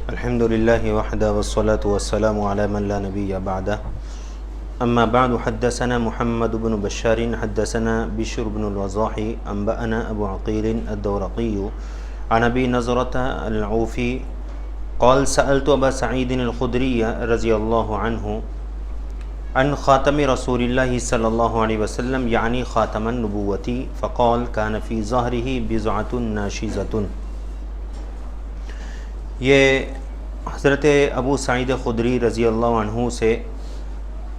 الحمد لله وحده والصلاة والسلام على من لا نبي بعده أما بعد حدثنا محمد بن بشار حدثنا بشر بن الوضاح أنبأنا أبو عقيل الدورقي عن أبي نضرة العوفي قال سألت أبا سعيد الخدري رضي الله عنه عن خاتم رسول الله صلى الله عليه وسلم يعني خاتم النبوة فقال كان في ظهره بضعة ناشزة. یہ حضرت ابو سعید خدری رضی اللہ عنہ سے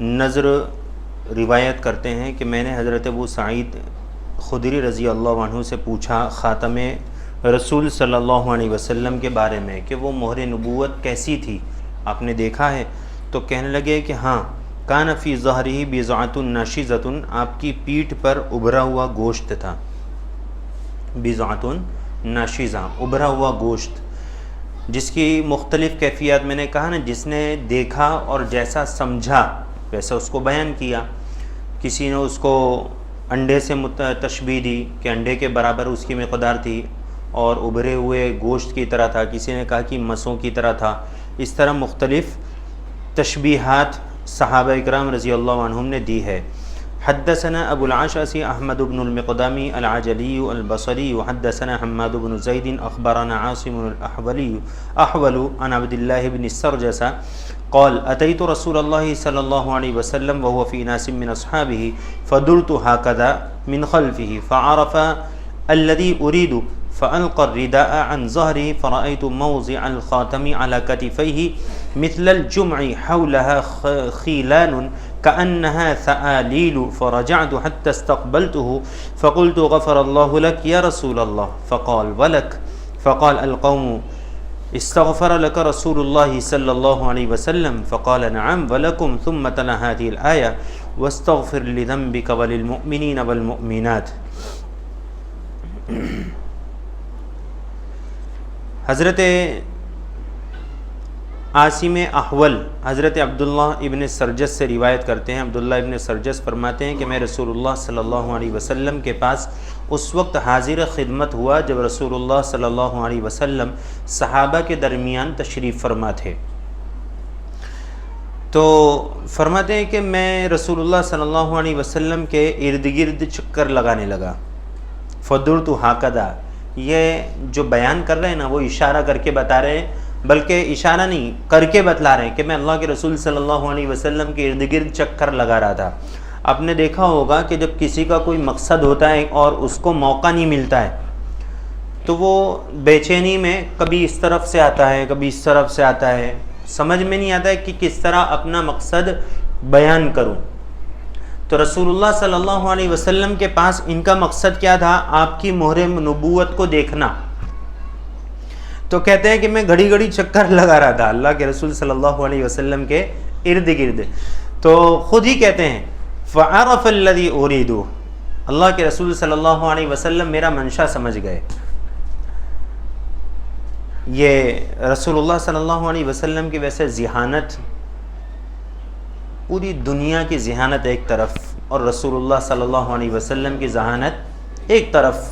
نظر روایت کرتے ہیں کہ میں نے حضرت ابو سعید خدری رضی اللہ عنہ سے پوچھا خاتم رسول صلی اللہ علیہ وسلم کے بارے میں کہ وہ مہر نبوت کیسی تھی، آپ نے دیکھا ہے؟ تو کہنے لگے کہ ہاں، کان فی ظہرہ بضعۃ ناشزۃ، آپ کی پیٹھ پر ابھرا ہوا گوشت تھا. بضعۃ ناشزہ، ابھرا ہوا گوشت، جس کی مختلف کیفیات میں نے کہا نا، جس نے دیکھا اور جیسا سمجھا ویسا اس کو بیان کیا. کسی نے اس کو انڈے سے تشبیہ دی کہ انڈے کے برابر اس کی مقدار تھی اور ابھرے ہوئے گوشت کی طرح تھا، کسی نے کہا کہ مسوں کی طرح تھا. اس طرح مختلف تشبیہات صحابہ اکرام رضی اللہ عنہم نے دی ہے. حدثنا ابو العاشعث احمد بن المقدامي العجلي البصري حدثنا حماد بن زيد اخبرنا عاصم الاحول عن عبد الله بن السرجس قال اتيت رسول الله صلى الله عليه وسلم وهو في ناس من اصحابه فدرت هكذا من خلفه فعرف الذي اريد فألقى الرداء عن ظهره فرأيت موضع الخاتم على كتفيه مثل الجمع حولها خيلان كأنها ثآليل فرجعت حتى استقبلته فقلت غفر الله لك يا رسول الله فقال ولك فقال القوم استغفر لك رسول الله صلى الله عليه وسلم فقال نعم ولكم ثم تلا هذه الآية واستغفر لذنبك وللمؤمنين والمؤمنات. حضرت عاصم احول حضرت عبداللہ ابن سرجس سے روایت کرتے ہیں. عبداللہ ابن سرجس فرماتے ہیں کہ میں رسول اللہ صلی اللہ علیہ وسلم کے پاس اس وقت حاضر خدمت ہوا جب رسول اللہ صلی اللہ علیہ وسلم صحابہ کے درمیان تشریف فرما تھے. تو فرماتے ہیں کہ میں رسول اللہ صلی اللہ علیہ وسلم کے ارد گرد چکر لگانے لگا. فدرت ہاکدا، یہ جو بیان کر رہے ہیں نا وہ اشارہ کر کے بتا رہے ہیں، بلکہ اشارہ نہیں کر کے بتلا رہے ہیں کہ میں اللہ کے رسول صلی اللہ علیہ وسلم کے ارد گرد چکر لگا رہا تھا. آپ نے دیکھا ہوگا کہ جب کسی کا کوئی مقصد ہوتا ہے اور اس کو موقع نہیں ملتا ہے تو وہ بے چینی میں کبھی اس طرف سے آتا ہے کبھی اس طرف سے آتا ہے، سمجھ میں نہیں آتا ہے کہ کس طرح اپنا مقصد بیان کروں. تو رسول اللہ صلی اللہ علیہ وسلم کے پاس ان کا مقصد کیا تھا؟ آپ کی مہر نبوت کو دیکھنا. تو کہتے ہیں کہ میں گھڑی گھڑی چکر لگا رہا تھا اللہ کے رسول صلی اللہ علیہ وسلم کے ارد گرد. تو خود ہی کہتے ہیں فعرف الذی ارید، اللہ کے رسول صلی اللہ علیہ وسلم میرا منشا سمجھ گئے. یہ رسول اللہ صلی اللہ علیہ وسلم کی ویسے ذہانت، پوری دنیا کی ذہانت ایک طرف اور رسول اللہ صلی اللہ علیہ وسلم کی ذہانت ایک طرف.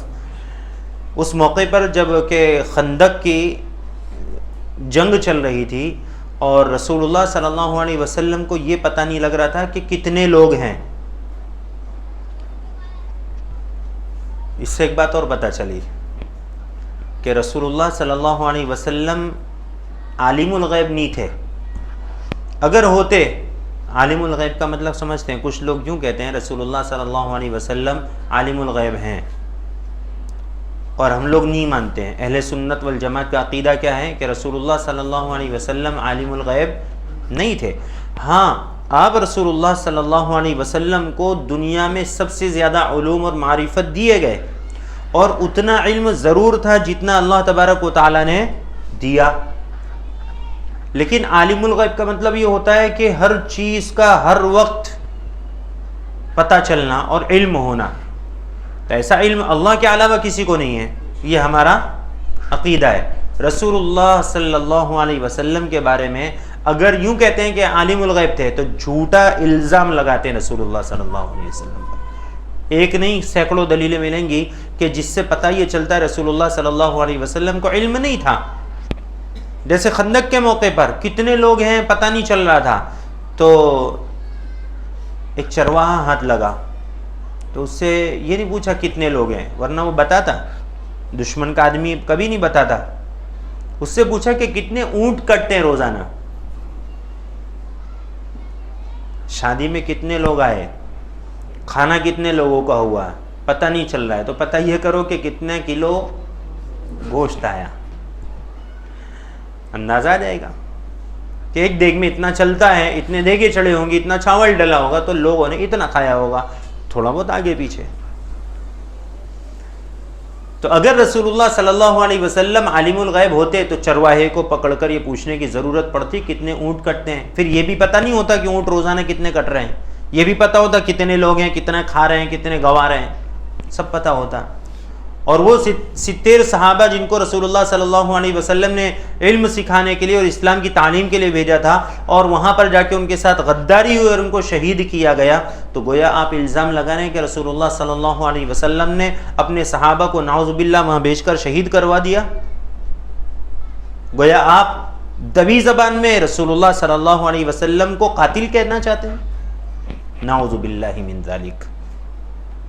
اس موقع پر جب کہ خندق کی جنگ چل رہی تھی اور رسول اللہ صلی اللہ علیہ وسلم کو یہ پتہ نہیں لگ رہا تھا کہ کتنے لوگ ہیں. اس سے ایک بات اور پتہ چلی کہ رسول اللہ صلی اللہ علیہ وسلم عالم الغیب نہیں تھے. اگر ہوتے، عالم الغیب کا مطلب سمجھتے ہیں، کچھ لوگ یوں کہتے ہیں رسول اللہ صلی اللہ علیہ وسلم عالم الغیب ہیں اور ہم لوگ نہیں مانتے ہیں. اہل سنت والجماعت کا عقیدہ کیا ہے کہ رسول اللہ صلی اللہ علیہ وسلم عالم الغیب نہیں تھے. ہاں، آپ رسول اللہ صلی اللہ علیہ وسلم کو دنیا میں سب سے زیادہ علوم اور معرفت دیے گئے اور اتنا علم ضرور تھا جتنا اللہ تبارک و تعالیٰ نے دیا. لیکن عالم الغیب کا مطلب یہ ہوتا ہے کہ ہر چیز کا ہر وقت پتہ چلنا اور علم ہونا. تو ایسا علم اللہ کے علاوہ کسی کو نہیں ہے. یہ ہمارا عقیدہ ہے. رسول اللہ صلی اللہ علیہ وسلم کے بارے میں اگر یوں کہتے ہیں کہ عالم الغیب تھے تو جھوٹا الزام لگاتے ہیں رسول اللہ صلی اللہ علیہ وسلم پر. ایک نہیں سینکڑوں دلیلیں ملیں گی کہ جس سے پتہ یہ چلتا ہے رسول اللہ صلی اللہ علیہ وسلم کو علم نہیں تھا. جیسے خندق کے موقع پر کتنے لوگ ہیں پتہ نہیں چل رہا تھا، تو ایک چرواہا ہاتھ لگا تو اس سے یہ نہیں پوچھا کتنے لوگ ہیں، ورنہ وہ بتاتا، دشمن کا آدمی کبھی نہیں بتاتا، اس سے پوچھا کہ کتنے اونٹ کٹتے ہیں روزانہ، شادی میں کتنے لوگ آئے، کھانا کتنے لوگوں کا ہوا، پتہ نہیں چل رہا ہے، تو پتہ یہ کرو کہ کتنے کلو گوشت آیا، اندازہ آ جائے گا کہ ایک دیگ میں اتنا چلتا ہے، اتنے دیگے چڑھے ہوں گے، اتنا چاول ڈلا ہوگا تو لوگوں نے اتنا کھایا ہوگا، تھوڑا بہت آگے پیچھے۔ تو اگر رسول اللہ صلی اللہ علیہ وسلم عالم الغیب ہوتے تو چرواہے کو پکڑ کر یہ پوچھنے کی ضرورت پڑتی کتنے اونٹ کٹتے ہیں، پھر یہ بھی پتہ نہیں ہوتا کہ اونٹ روزانہ کتنے کٹ رہے ہیں، یہ بھی پتہ ہوتا کتنے لوگ ہیں، کتنا کھا رہے ہیں، کتنے گوا رہے ہیں، سب پتہ ہوتا۔ اور وہ 70 صحابہ جن کو رسول اللہ صلی اللہ علیہ وسلم نے علم سکھانے کے لیے اور اسلام کی تعلیم کے لیے بھیجا تھا، اور وہاں پر جا کے ان کے ساتھ غداری ہوئی اور ان کو شہید کیا گیا، تو گویا آپ الزام لگا رہے ہیں کہ رسول اللہ صلی اللہ علیہ وسلم نے اپنے صحابہ کو نعوذ باللہ وہاں بھیج کر شہید کروا دیا۔ گویا آپ دبی زبان میں رسول اللہ صلی اللہ علیہ وسلم کو قاتل کہنا چاہتے ہیں، نعوذ باللہ من ذالک۔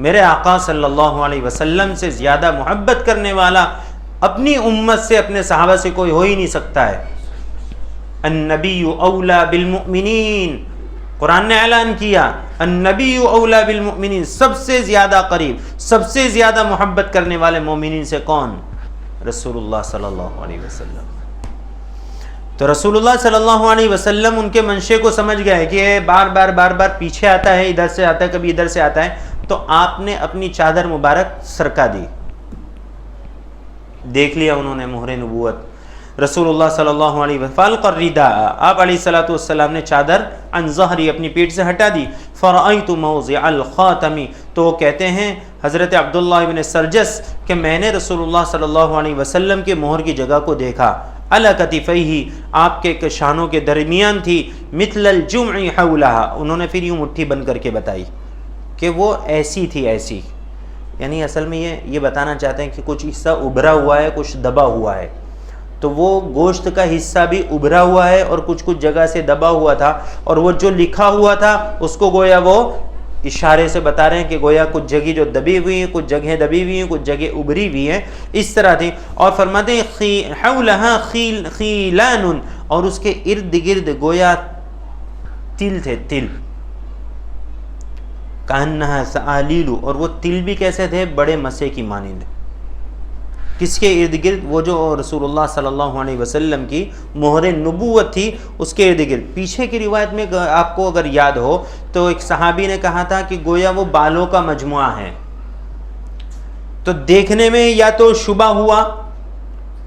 میرے آقا صلی اللہ علیہ وسلم سے زیادہ محبت کرنے والا اپنی امت سے، اپنے صحابہ سے کوئی ہو ہی نہیں سکتا ہے۔ النبی اولا بالمؤمنین، قرآن نے اعلان کیا النبی اولا بالمؤمنین، سب سے زیادہ قریب، سب سے زیادہ محبت کرنے والے مومنین سے کون؟ رسول اللہ صلی اللہ علیہ وسلم۔ تو رسول اللہ صلی اللہ علیہ وسلم ان کے منشے کو سمجھ گئے کہ یہ بار بار پیچھے آتا ہے، ادھر سے آتا ہے، کبھی ادھر سے آتا ہے، تو آپ نے اپنی چادر مبارک سرکا دی، دیکھ لیا انہوں نے مہر نبوت۔ رسول اللہ صلی اللہ علیہ وسلم فالق الرداء، آپ علیہ الصلوۃ والسلام نے چادر عن ظہری اپنی پیٹھ سے ہٹا دی، فرأیت موضع الخاتم، تو وہ کہتے ہیں حضرت عبداللہ ابن سرجس کہ میں نے رسول اللہ صلی اللہ علیہ وسلم کے مہر کی جگہ کو دیکھا، علی کتفیہ، آپ کے شانوں کے درمیان تھی، مثل الجمع حولہا، انہوں نے پھر یوں مٹھی بن کر کے بتائی کہ وہ ایسی تھی، ایسی، یعنی اصل میں یہ بتانا چاہتے ہیں کہ کچھ حصہ ابھرا ہوا ہے، کچھ دبا ہوا ہے، تو وہ گوشت کا حصہ بھی ابھرا ہوا ہے اور کچھ جگہ سے دبا ہوا تھا، اور وہ جو لکھا ہوا تھا اس کو گویا وہ اشارے سے بتا رہے ہیں کہ گویا کچھ جگہ جو دبی ہوئی ہیں، کچھ جگہیں دبی ہوئی ہیں، کچھ جگہ ابھری ہوئی ہیں، اس طرح تھی۔ اور فرماتے ہیں حولہا خیلان، اور اس کے ارد گرد گویا تل تھے، تل، کانہا سآلیل، اور وہ تل بھی کیسے تھے؟ بڑے مسے کی مانند۔ کس کے ارد گرد؟ وہ جو رسول اللہ صلی اللہ علیہ وسلم کی مہر نبوت تھی اس کے ارد گرد۔ پیچھے کی روایت میں آپ کو اگر یاد ہو تو ایک صحابی نے کہا تھا کہ گویا وہ بالوں کا مجموعہ ہے، تو دیکھنے میں یا تو شبہ ہوا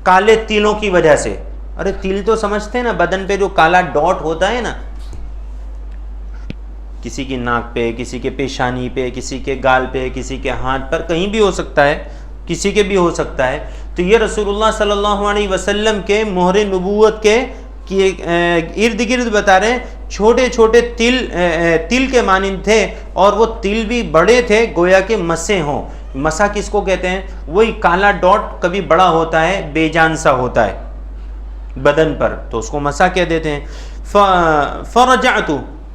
کالے تلوں کی وجہ سے، ارے تل تو سمجھتے ہیں نا، بدن پہ جو کالا ڈاٹ ہوتا ہے نا، کسی کی ناک پہ، کسی کے پیشانی پہ، کسی کے گال پہ، کسی کے ہاتھ پر، کہیں بھی ہو سکتا ہے، کسی کے بھی ہو سکتا ہے، تو یہ رسول اللہ صلی اللہ علیہ وسلم کے مہر نبوت کے ارد گرد بتا رہے ہیں، چھوٹے چھوٹے تل کے مانند تھے، اور وہ تل بھی بڑے تھے، گویا کہ مسے ہوں۔ مسا کس کو کہتے ہیں؟ وہی کالا ڈاٹ کبھی بڑا ہوتا ہے، بے جان سا ہوتا ہے بدن پر، تو اس کو مسا کہہ دیتے ہیں۔ فرجعت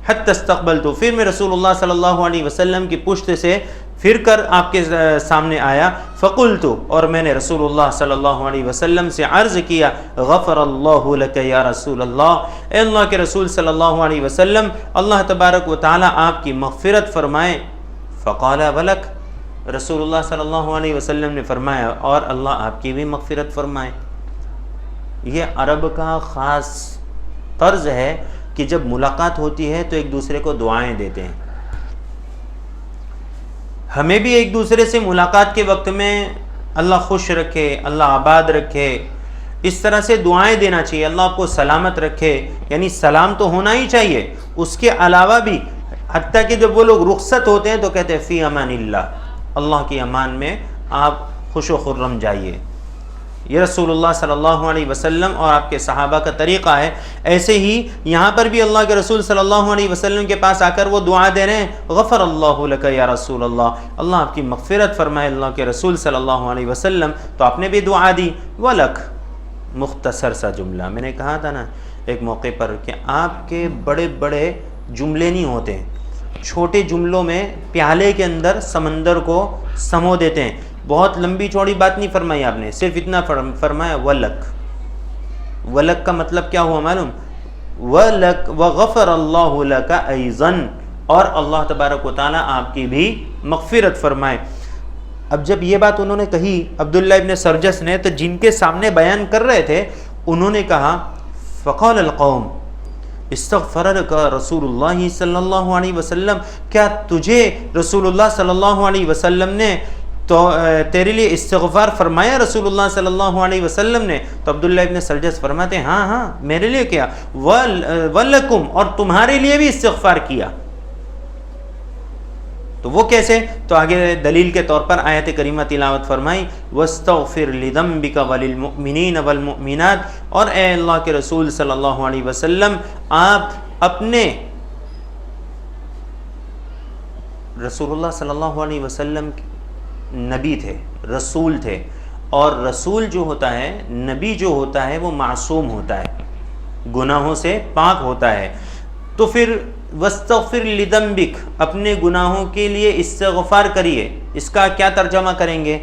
حتی استقبلت، پھر میں رسول اللہ صلی اللہ علیہ وسلم کی پشت سے پھر کر آپ کے سامنے آیا، فقلت، اور میں نے رسول اللہ صلی اللہ علیہ وسلم سے عرض کیا، غفر اللہ لک یا رسول اللہ، اے اللہ کے رسول صلی اللہ علیہ وسلم، اللہ تبارک و تعالی آپ کی مغفرت فرمائے۔ فقال ولک، رسول اللہ صلی اللہ علیہ وسلم نے فرمایا اور اللہ آپ کی بھی مغفرت فرمائے۔ یہ عرب کا خاص طرز ہے کہ جب ملاقات ہوتی ہے تو ایک دوسرے کو دعائیں دیتے ہیں۔ ہمیں بھی ایک دوسرے سے ملاقات کے وقت میں اللہ خوش رکھے، اللہ آباد رکھے، اس طرح سے دعائیں دینا چاہیے، اللہ آپ کو سلامت رکھے، یعنی سلام تو ہونا ہی چاہیے۔ اس کے علاوہ بھی حتیٰ کہ جب وہ لوگ رخصت ہوتے ہیں تو کہتے ہیں فی امان اللہ کی امان میں آپ خوش و خرم جائیے۔ یہ رسول اللہ صلی اللہ علیہ وسلم اور آپ کے صحابہ کا طریقہ ہے۔ ایسے ہی یہاں پر بھی اللہ کے رسول صلی اللہ علیہ وسلم کے پاس آ کر وہ دعا دے رہے ہیں، غفر اللہ لک یا رسول اللہ، اللہ آپ کی مغفرت فرمائے اللہ کے رسول صلی اللہ علیہ وسلم، تو آپ نے بھی دعا دی، ولک، مختصر سا جملہ. میں نے کہا تھا نا ایک موقع پر کہ آپ کے بڑے بڑے جملے نہیں ہوتے ہیں, چھوٹے جملوں میں پیالے کے اندر سمندر کو سمو دیتے ہیں. بہت لمبی چوڑی بات نہیں فرمائی آپ نے, صرف اتنا فرمایا ولک. ولک کا مطلب کیا ہوا معلوم؟ ولک وغفر اللہ لک ایضا, اور اللہ تبارک و تعالیٰ آپ کی بھی مغفرت فرمائے. اب جب یہ بات انہوں نے کہی عبداللہ ابن سرجس نے, تو جن کے سامنے بیان کر رہے تھے انہوں نے کہا فقال القوم استغفر لک رسول اللہ صلی اللہ علیہ وسلم, کیا تجھے رسول اللہ صلی اللہ علیہ وسلم نے تو تیرے لیے استغفار فرمایا رسول اللہ صلی اللہ علیہ وسلم نے؟ تو عبداللہ ابن سرجس فرماتے ہیں ہاں میرے لیے کیا, ولکم, اور تمہارے لیے بھی استغفار کیا. تو وہ کیسے؟ تو آگے دلیل کے طور پر آیت کریمہ تلاوت فرمائی وَاسْتَغْفِرْ لِذَنْبِكَ وَلِلْمُؤْمِنِينَ وَالْمُؤْمِنَاتِ, اور اے اللہ کے رسول صلی اللہ علیہ وسلم آپ اپنے, رسول اللہ صلی اللہ علیہ وسلم نبی تھے, رسول تھے, اور رسول جو ہوتا ہے, نبی جو ہوتا ہے وہ معصوم ہوتا ہے, گناہوں سے پاک ہوتا ہے. تو پھر وَاسْتَغْفِرْ لِذَنْبِكَ, اپنے گناہوں کے لیے استغفار کریے, اس کا کیا ترجمہ کریں گے؟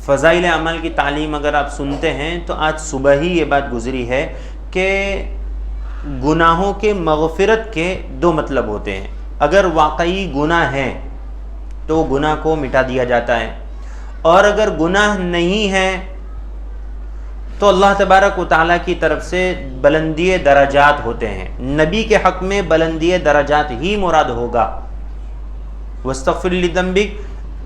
فضائل اعمال کی تعلیم اگر آپ سنتے ہیں تو آج صبح ہی یہ بات گزری ہے کہ گناہوں کے مغفرت کے دو مطلب ہوتے ہیں. اگر واقعی گناہ ہے تو گناہ کو مٹا دیا جاتا ہے, اور اگر گناہ نہیں ہے تو اللہ تبارک و تعالیٰ کی طرف سے بلندی درجات ہوتے ہیں. نبی کے حق میں بلندی درجات ہی مراد ہوگا. واستغفر لذنبک,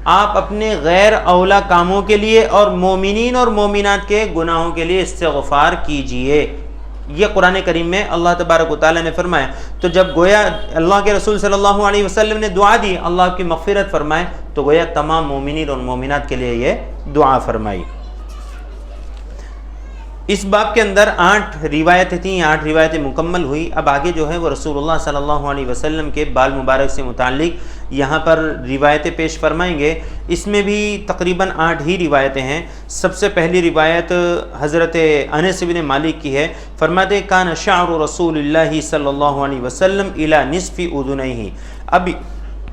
آپ اپنے غیر اولا کاموں کے لیے اور مومنین اور مومنات کے گناہوں کے لیے استغفار کیجئے. یہ قرآن کریم میں اللہ تبارک و تعالیٰ نے فرمایا. تو جب گویا اللہ کے رسول صلی اللہ علیہ وسلم نے دعا دی اللہ کی مغفرت فرمائے, تو گویا تمام مومنین اور مومنات کے لیے یہ دعا فرمائی. اس باب کے اندر 8 روایتیں تھیں, 8 روایتیں مکمل ہوئی. اب آگے جو ہے وہ رسول اللہ صلی اللہ علیہ وسلم کے بال مبارک سے متعلق یہاں پر روایتیں پیش فرمائیں گے. اس میں بھی تقریباً 8 ہی روایتیں ہیں. سب سے پہلی روایت حضرت انس بن مالک کی ہے. فرماتے کان شعر رسول اللہ صلی اللہ علیہ وسلم الی نصف اذنیہ. اب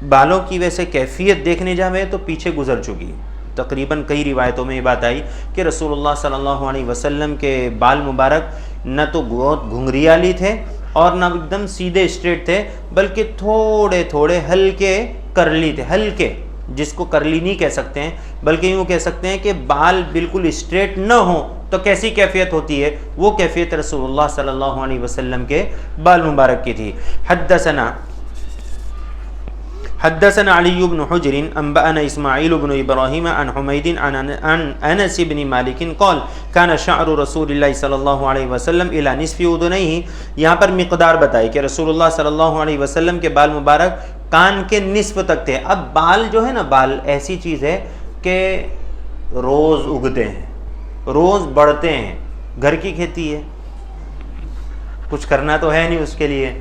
بالوں کی ویسے کیفیت دیکھنے جاوے تو پیچھے گزر چکی, تقریباً کئی روایتوں میں یہ بات آئی کہ رسول اللہ صلی اللہ علیہ وسلم کے بال مبارک نہ تو بہت گھنگریالی تھے اور نہ ایک دم سیدھے اسٹریٹ تھے, بلکہ تھوڑے تھوڑے ہلکے کرلی تھے. ہلکے, جس کو کرلی نہیں کہہ سکتے ہیں بلکہ یوں کہہ سکتے ہیں کہ بال بالکل اسٹریٹ نہ ہوں تو کیسی کیفیت ہوتی ہے, وہ کیفیت رسول اللہ صلی اللہ علیہ وسلم کے بال مبارک کی تھی. حدثنا علی بن حجر انبأنا اسماعیل بن ابراہیم عن حمید عن انس بن مالک قال كان شعر رسول اللہ صلی اللہ علیہ وسلم الى نصف اذنیہ. یہاں پر مقدار بتائی کہ رسول اللہ صلی اللہ علیہ وسلم کے بال مبارک کان کے نصف تک تھے. اب بال جو ہے نا, بال ایسی چیز ہے کہ روز اگتے ہیں, روز بڑھتے ہیں. گھر کی کھیتی ہے, کچھ کرنا تو ہے نہیں اس کے لیے.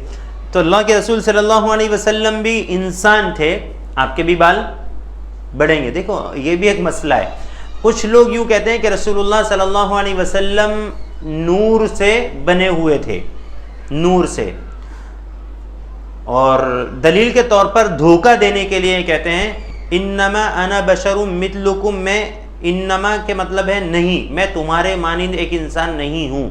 تو اللہ کے رسول صلی اللہ علیہ وسلم بھی انسان تھے, آپ کے بھی بال بڑھیں گے. دیکھو یہ بھی ایک مسئلہ ہے. کچھ لوگ یوں کہتے ہیں کہ رسول اللہ صلی اللہ علیہ وسلم نور سے بنے ہوئے تھے, نور سے, اور دلیل کے طور پر دھوکہ دینے کے لیے کہتے ہیں انما انا بشر مثلکم. میں, انما کے مطلب ہے نہیں, میں تمہارے مانند ایک انسان نہیں ہوں.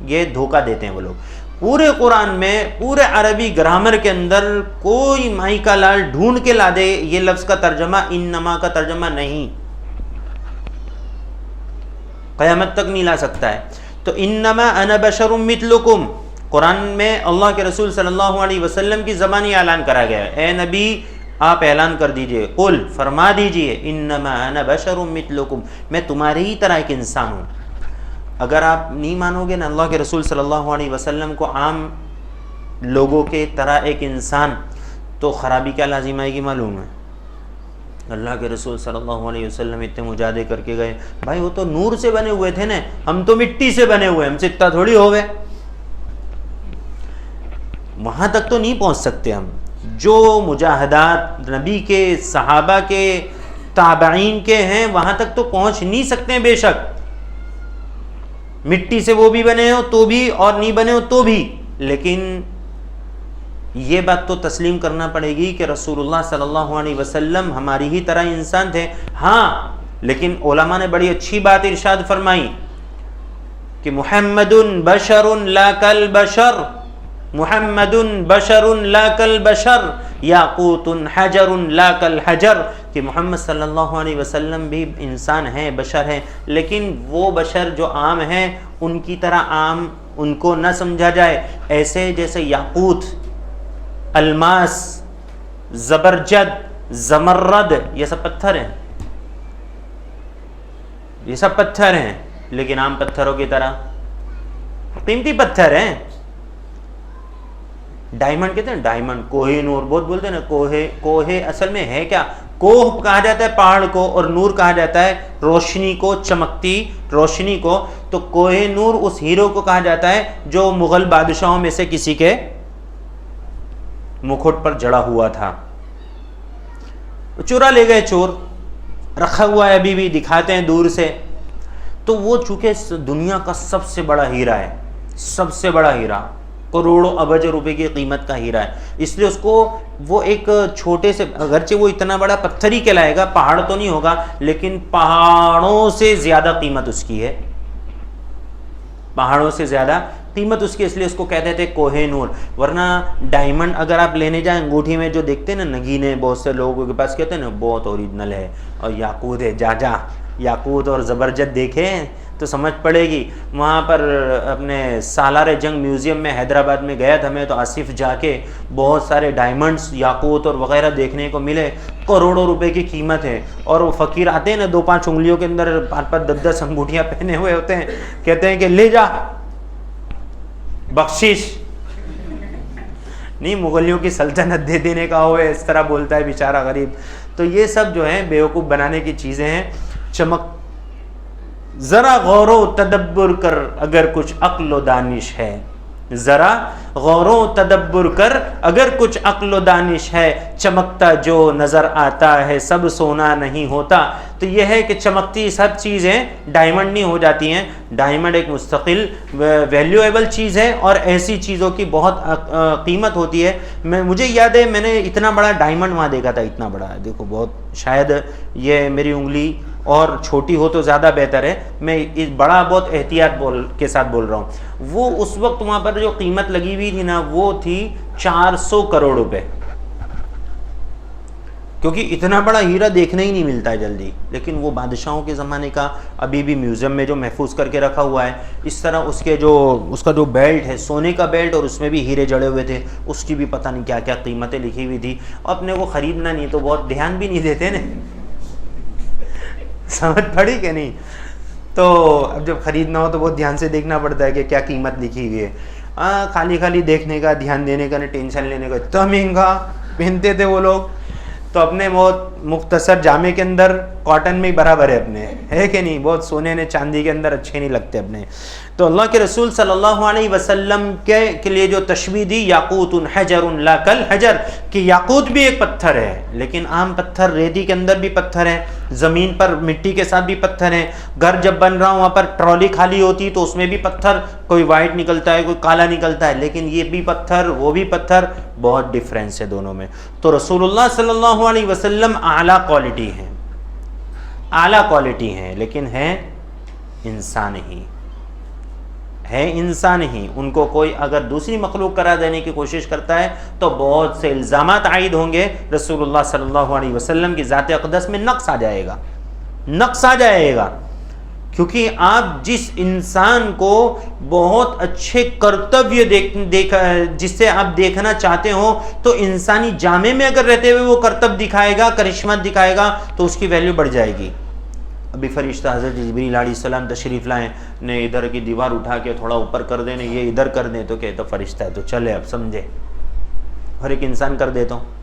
یہ دھوکہ دیتے ہیں وہ لوگ. پورے قرآن میں, پورے عربی گرامر کے اندر کوئی مائی کا لال ڈھونڈ کے لا دے یہ لفظ کا ترجمہ انما کا ترجمہ نہیں, قیامت تک نہیں لا سکتا ہے. تو انما انا بشر مثلکم قرآن میں اللہ کے رسول صلی اللہ علیہ وسلم کی زبانی اعلان کرا گیا ہے. اے نبی آپ اعلان کر دیجئے, قل فرما دیجئے انما انا بشر مثلکم, میں تمہاری ہی طرح ایک انسان ہوں. اگر آپ نہیں مانو گے نا اللہ کے رسول صلی اللہ علیہ وسلم کو عام لوگوں کے طرح ایک انسان, تو خرابی کیا لازم آئے گی معلوم ہے. اللہ کے رسول صلی اللہ علیہ وسلم اتنے مجاہدے کر کے گئے, بھائی وہ تو نور سے بنے ہوئے تھے نا, ہم تو مٹی سے بنے ہوئے, ہم سے اتنا تھوڑی ہو گئے. وہاں تک تو نہیں پہنچ سکتے ہم. جو مجاہدات نبی کے, صحابہ کے, تابعین کے ہیں, وہاں تک تو پہنچ نہیں سکتے ہیں بے شک, مٹی سے وہ بھی بنے ہو تو بھی اور نہیں بنے ہو تو بھی، لیکن یہ بات تو تسلیم کرنا پڑے گی کہ رسول اللہ صلی اللہ علیہ وسلم ہماری ہی طرح انسان تھے. ہاں لیکن علماء نے بڑی اچھی بات ارشاد فرمائی کہ محمد بشر لا کالبشر، محمد بشر لا کالبشر، یاقوت حجر لا کالحجر، کہ محمد صلی اللہ علیہ وسلم بھی انسان ہیں، بشر ہیں، لیکن وہ بشر جو عام ہیں ان کی طرح عام ان کو نہ سمجھا جائے. ایسے جیسے یاقوت، الماس، زبرجد، زمرد، یہ سب پتھر ہیں، یہ سب پتھر ہیں، لیکن عام پتھروں کی طرح قیمتی پتھر ہیں. ڈائمنڈ کہتے ہیں، ڈائمنڈ، کوہ نور بہت بولتے ہیں نا. کوہ اصل میں ہے کیا؟ کوہ کہا جاتا ہے پہاڑ کو، اور نور کہا جاتا ہے روشنی کو، چمکتی روشنی کو. تو کوہ نور اس ہیرو کو کہا جاتا ہے جو مغل بادشاہوں میں سے کسی کے مکھٹ پر جڑا ہوا تھا. چورا لے گئے چور، رکھا ہوا ہے ابھی بھی، دکھاتے ہیں دور سے. تو وہ چونکہ دنیا کا سب سے بڑا ہیرا ہے، سب سے بڑا ہیرا، کروڑوں ابج روپے کی قیمت کا ہیرا ہے، اس لیے اس کو وہ ایک چھوٹے سے، اگرچہ وہ اتنا بڑا پتھر ہی کہلائے گا، پہاڑ تو نہیں ہوگا، لیکن پہاڑوں سے زیادہ قیمت اس کی ہے، پہاڑوں سے زیادہ قیمت اس کی، اس لیے اس کو کہتے تھے کوہ نور. ورنہ ڈائمنڈ اگر آپ لینے جائیں انگوٹھی میں جو دیکھتے ہیں نا نگینے بہت سے لوگوں کے پاس، کہتے ہیں نا بہت اوریجنل ہے، اور یاقوت ہے، جا یاقوت اور زبرجد دیکھیں تو سمجھ پڑے گی. وہاں پر اپنے سالار جنگ میوزیم میں حیدرآباد میں گیا تھا میں، تو آصف جا کے بہت سارے ڈائمنڈز، یاقوت اور وغیرہ دیکھنے کو ملے، کروڑوں روپے کی قیمت ہے. اور وہ فقیر آتے ہیں نا 2-5 انگلیوں کے اندر 5-10 انگوٹھیاں پہنے ہوئے ہوتے ہیں، کہتے ہیں کہ لے جا بخشش. نہیں، مغلیوں کی سلطنت دے دینے کا ہو، اس طرح بولتا ہے بیچارہ غریب. تو یہ سب جو ہے بیوقوف بنانے کی چیزیں ہیں. چمک، ذرا غور و تدبر کر اگر کچھ عقل و دانش ہے، ذرا غور و تدبر کر اگر کچھ عقل و دانش ہے، چمکتا جو نظر آتا ہے سب سونا نہیں ہوتا. تو یہ ہے کہ چمکتی سب چیزیں ڈائمنڈ نہیں ہو جاتی ہیں. ڈائمنڈ ایک مستقل ویلیویبل چیز ہے، اور ایسی چیزوں کی بہت قیمت ہوتی ہے. مجھے یاد ہے میں نے اتنا بڑا ڈائمنڈ وہاں دیکھا تھا، اتنا بڑا، دیکھو بہت، شاید یہ میری انگلی اور چھوٹی ہو تو زیادہ بہتر ہے، میں اس بڑا بہت احتیاط کے ساتھ بول رہا ہوں. وہ اس وقت وہاں پر جو قیمت لگی ہوئی تھی نا، وہ تھی 400 کروڑ روپے، کیونکہ اتنا بڑا ہیرا دیکھنے ہی نہیں ملتا ہے جلدی. لیکن وہ بادشاہوں کے زمانے کا ابھی بھی میوزیم میں جو محفوظ کر کے رکھا ہوا ہے. اس طرح اس کا جو بیلٹ ہے، سونے کا بیلٹ، اور اس میں بھی ہیرے جڑے ہوئے تھے، اس کی بھی پتہ نہیں کیا کیا قیمتیں لکھی ہوئی تھی. اپنے کو خریدنا نہیں تو بہت دھیان بھی نہیں دیتے نا، سمجھ پڑی کہ نہیں. تو اب جب خریدنا ہو تو بہت دھیان سے دیکھنا پڑتا ہے کہ کیا قیمت لکھی ہوئی ہے. خالی دیکھنے کا، دھیان دینے کا، نہیں ٹینشن لینے کا. اتنا مہنگا پہنتے تھے وہ لوگ، تو اپنے بہت مختصر جامے کے اندر کاٹن میں ہی برابر ہے اپنے، ہے کہ نہیں. بہت سونے نے چاندی کے اندر اچھے نہیں لگتے اپنے. تو اللہ کے رسول صلی اللہ علیہ وسلم کے لیے جو تشبیہ دی، یاقوت حجر لا کالحجر، کہ یاقوت بھی ایک پتھر ہے، لیکن عام پتھر، ریتی کے اندر بھی پتھر ہیں، زمین پر مٹی کے ساتھ بھی پتھر ہیں. گھر جب بن رہا ہوں وہاں پر ٹرالی خالی ہوتی تو اس میں بھی پتھر، کوئی وائٹ نکلتا ہے، کوئی کالا نکلتا ہے، لیکن یہ بھی پتھر، وہ بھی پتھر، بہت ڈفرینس ہے دونوں میں. تو رسول اللہ صلی اللہ علیہ وسلم اعلیٰ کوالٹی ہیں، اعلیٰ کوالٹی ہیں، لیکن ہیں انسان ہی، ہے انسان ہی. ان کو کوئی اگر دوسری مخلوق قرار دینے کی کوشش کرتا ہے تو بہت سے الزامات عائد ہوں گے. رسول اللہ صلی اللہ علیہ وسلم کی ذات اقدس میں نقص آ جائے گا، نقص آ جائے گا. کیونکہ آپ جس انسان کو بہت اچھے کرتویہ جس سے آپ دیکھنا چاہتے ہو، تو انسانی جامے میں اگر رہتے ہوئے وہ کرتب دکھائے گا، کرشمہ دکھائے گا، تو اس کی ویلیو بڑھ جائے گی. ابھی فرشتہ حضرت جبریل علیہ السلام تشریف لائیں نے، ادھر کی دیوار اٹھا کے تھوڑا اوپر کر دیں، یہ ادھر کر دیں، تو کہتا فرشتہ ہے تو چلے اب سمجھے. ہر ایک انسان کر دیتا ہوں،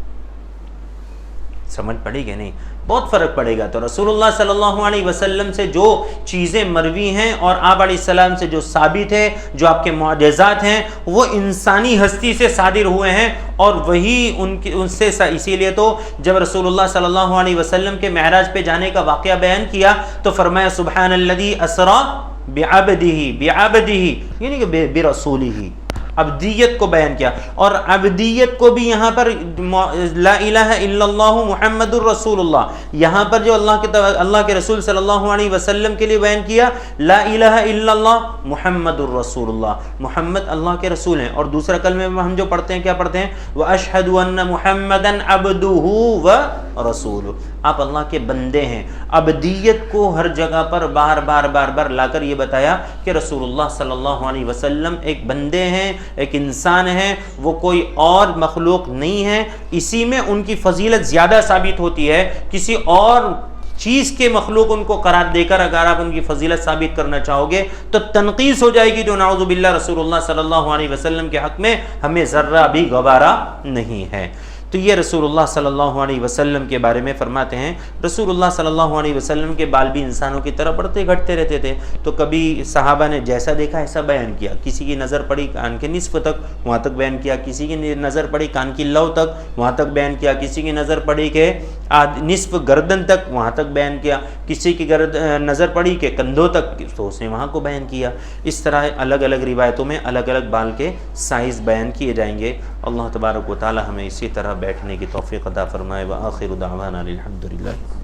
سمجھ پڑے گی نہیں، بہت فرق پڑے گا. تو رسول اللہ صلی اللہ علیہ وسلم سے جو چیزیں مروی ہیں اور آپ علیہ السلام سے جو ثابت ہے، جو آپ کے معجزات ہیں، وہ انسانی ہستی سے صادر ہوئے ہیں، اور وہی ان سے. اسی لیے تو جب رسول اللہ صلی اللہ علیہ وسلم کے معراج پہ جانے کا واقعہ بیان کیا تو فرمایا سبحان الذی اسری بعبدہ یعنی کہ برسولہ، عبدیت کو بیان کیا، اور عبدیت کو بھی یہاں پر لا الہ الا اللہ محمد الرسول اللہ، یہاں پر جو اللہ کے رسول صلی اللہ علیہ وسلم کے لیے بیان کیا لا الہ الا اللہ محمد الرسول اللہ، محمد اللہ کے رسول ہیں۔ اور دوسرا کلمہ میں ہم جو پڑھتے ہیں کیا پڑھتے ہیں؟ وَأَشْهَدُ أَنَّ مُحَمَّدًا عَبْدُهُ وَرَسُولُهُ، آپ اللہ کے بندے ہیں۔ عبدیت کو ہر جگہ پر بار بار لا کر یہ بتایا کہ رسول اللہ صلی اللہ علیہ وسلم ایک بندے ہیں، ایک انسان ہے، وہ کوئی اور مخلوق نہیں ہے۔ اسی میں ان کی فضیلت زیادہ ثابت ہوتی ہے، کسی اور چیز کے مخلوق ان کو قرار دے کر اگر آپ ان کی فضیلت ثابت کرنا چاہو گے تو تنقیص ہو جائے گی، جو نعوذ باللہ رسول اللہ صلی اللہ علیہ وسلم کے حق میں ہمیں ذرہ بھی گوارا نہیں ہے۔ تو یہ رسول اللہ صلی اللہ علیہ وسلم کے بارے میں فرماتے ہیں، رسول اللہ صلی اللہ علیہ وسلم کے بال بھی انسانوں کی طرح بڑھتے گھٹتے رہتے تھے، تو کبھی صحابہ نے جیسا دیکھا ایسا بیان کیا، کسی کی نظر پڑی کان کے نصف تک وہاں تک بیان کیا، کسی کی نظر پڑی کان کی لو تک وہاں تک بیان کیا، کسی کی نظر پڑی کہ نصف گردن تک وہاں تک بیان کیا، کسی کی نظر پڑی کہ کندھوں تک تو اس نے وہاں کو بیان کیا۔ اس طرح الگ الگ روایتوں میں الگ الگ بال کے سائز بیان کیے جائیں گے۔ اللہ تبارک و تعالی ہمیں اسی طرح بیٹھنے کی توفیق عطا فرمائے۔ وآخر دعوانا الحمدللہ۔